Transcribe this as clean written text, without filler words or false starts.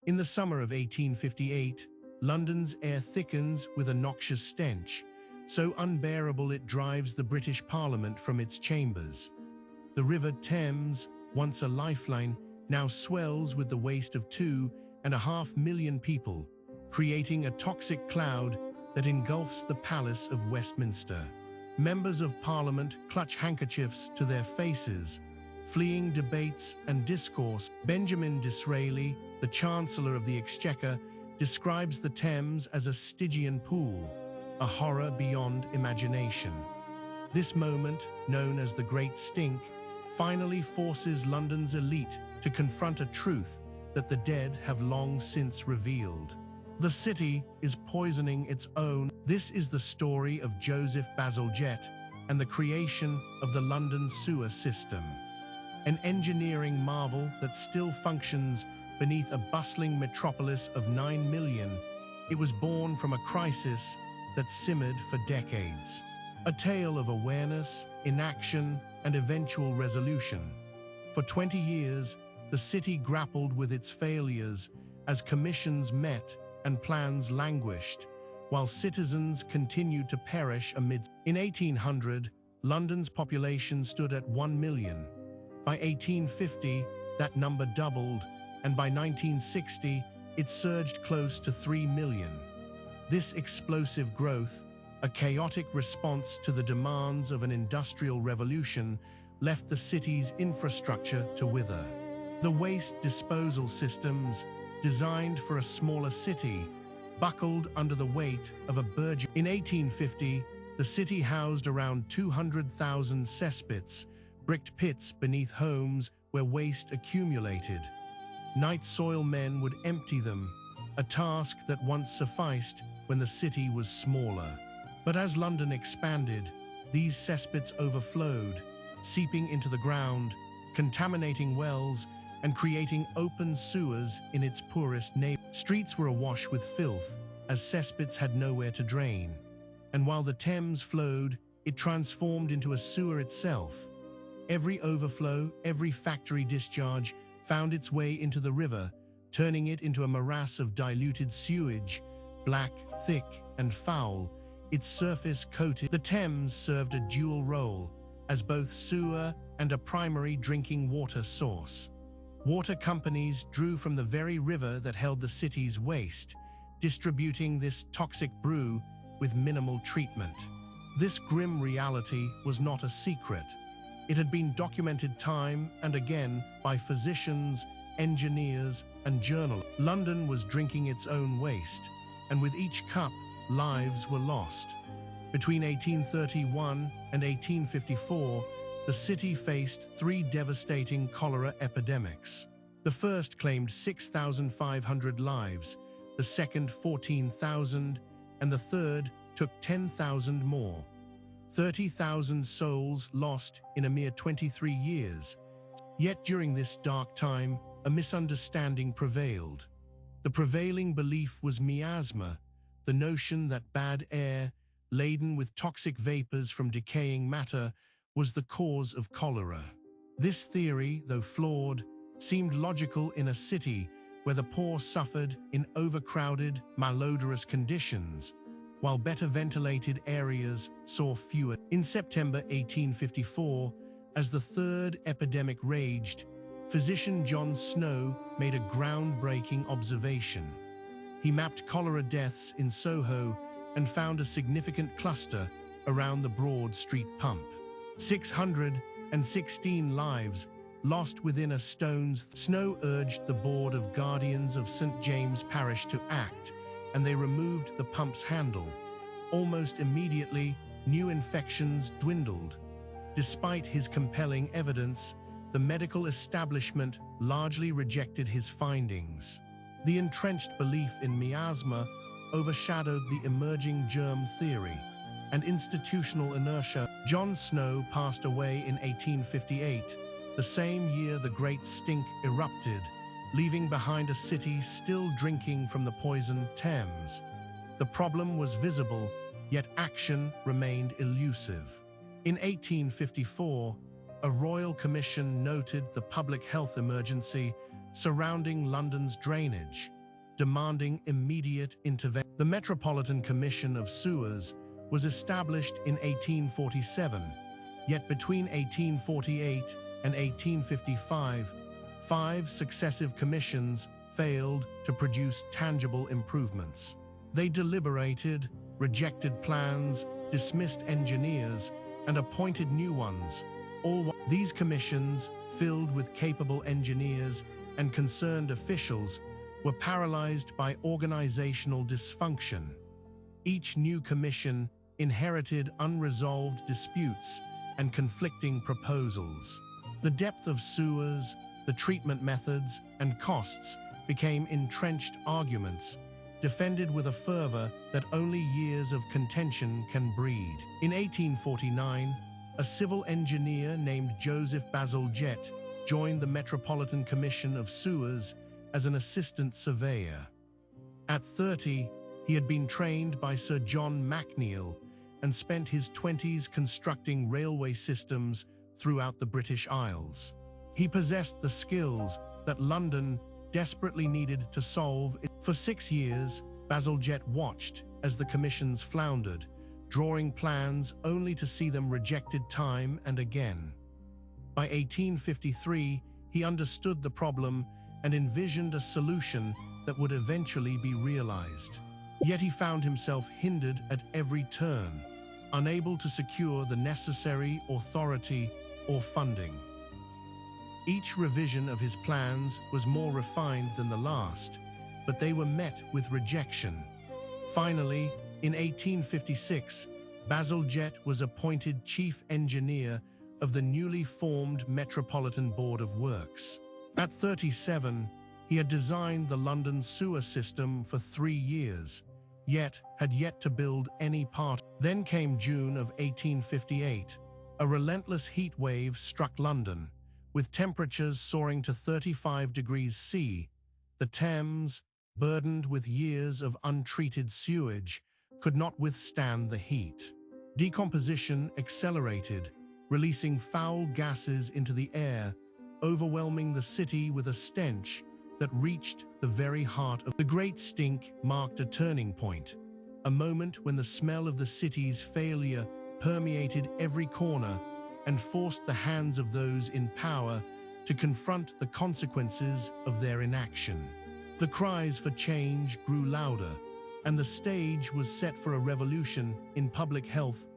In the summer of 1858, London's air thickens with a noxious stench, so unbearable it drives the British Parliament from its chambers. The River Thames, once a lifeline, now swells with the waste of 2.5 million people, creating a toxic cloud that engulfs the Palace of Westminster. Members of Parliament clutch handkerchiefs to their faces, fleeing debates and discourse. Benjamin Disraeli, the Chancellor of the Exchequer, describes the Thames as a Stygian pool, a horror beyond imagination. This moment, known as the Great Stink, finally forces London's elite to confront a truth that the dead have long since revealed. The city is poisoning its own. This is the story of Joseph Bazalgette and the creation of the London sewer system, an engineering marvel that still functions beneath a bustling metropolis of 9 million. It was born from a crisis that simmered for decades. A tale of awareness, inaction, and eventual resolution. For 20 years, the city grappled with its failures as commissions met and plans languished, while citizens continued to perish amid. In 1800, London's population stood at 1 million. By 1850, that number doubled, and by 1960, it surged close to 3 million. This explosive growth, a chaotic response to the demands of an industrial revolution, left the city's infrastructure to wither. The waste disposal systems, designed for a smaller city, buckled under the weight of a burgeoning. In 1850, the city housed around 200,000 cesspits, bricked pits beneath homes where waste accumulated. Night soil men would empty them, a task that once sufficed when the city was smaller. But as London expanded, these cesspits overflowed, seeping into the ground, contaminating wells, and creating open sewers in its poorest neighborhoods. Streets were awash with filth, as cesspits had nowhere to drain. And while the Thames flowed, it transformed into a sewer itself. Every overflow, every factory discharge found its way into the river, turning it into a morass of diluted sewage, black, thick, and foul, its surface coated. The Thames served a dual role, as both sewer and a primary drinking water source. Water companies drew from the very river that held the city's waste, distributing this toxic brew with minimal treatment. This grim reality was not a secret. It had been documented time and again by physicians, engineers, and journalists. London was drinking its own waste, and with each cup, lives were lost. Between 1831 and 1854, the city faced 3 devastating cholera epidemics. The first claimed 6,500 lives, the second 14,000, and the third took 10,000 more. 30,000 souls lost in a mere 23 years. Yet during this dark time, a misunderstanding prevailed. The prevailing belief was miasma, the notion that bad air, laden with toxic vapors from decaying matter, was the cause of cholera. This theory, though flawed, seemed logical in a city where the poor suffered in overcrowded, malodorous conditions, while better ventilated areas saw fewer. In September 1854, as the third epidemic raged, physician John Snow made a groundbreaking observation. He mapped cholera deaths in Soho and found a significant cluster around the Broad Street pump. 616 lives lost within a stone's. Snow urged the Board of Guardians of St. James Parish to act, and they removed the pump's handle. Almost immediately, new infections dwindled. Despite his compelling evidence, the medical establishment largely rejected his findings. The entrenched belief in miasma overshadowed the emerging germ theory, and institutional inertia. John Snow passed away in 1858, the same year the Great Stink erupted, leaving behind a city still drinking from the poisoned Thames. The problem was visible, yet action remained elusive. In 1854, a royal commission noted the public health emergency surrounding London's drainage, demanding immediate intervention. The Metropolitan Commission of Sewers was established in 1847, yet between 1848 and 1855, 5 successive commissions failed to produce tangible improvements. They deliberated, rejected plans, dismissed engineers, and appointed new ones. These commissions, filled with capable engineers and concerned officials, were paralyzed by organizational dysfunction. Each new commission inherited unresolved disputes and conflicting proposals. The depth of sewers, the treatment methods, and costs became entrenched arguments, defended with a fervor that only years of contention can breed. In 1849, a civil engineer named Joseph Bazalgette joined the Metropolitan Commission of Sewers as an assistant surveyor. At 30, he had been trained by Sir John McNeill and spent his 20s constructing railway systems throughout the British Isles. He possessed the skills that London desperately needed to solve. For 6 years, Bazalgette watched as the commissions floundered, drawing plans only to see them rejected time and again. By 1853, he understood the problem and envisioned a solution that would eventually be realized. Yet he found himself hindered at every turn, unable to secure the necessary authority or funding. Each revision of his plans was more refined than the last, but they were met with rejection. Finally, in 1856, Bazalgette was appointed chief engineer of the newly formed Metropolitan Board of Works. At 37, he had designed the London sewer system for 3 years, yet had yet to build any part. Then came June of 1858. A relentless heat wave struck London, with temperatures soaring to 35 degrees C. The Thames, burdened with years of untreated sewage, could not withstand the heat. Decomposition accelerated, releasing foul gases into the air, overwhelming the city with a stench that reached the very heart of the Great Stink. Marked a turning point, a moment when the smell of the city's failure permeated every corner and forced the hands of those in power to confront the consequences of their inaction. The cries for change grew louder, and the stage was set for a revolution in public health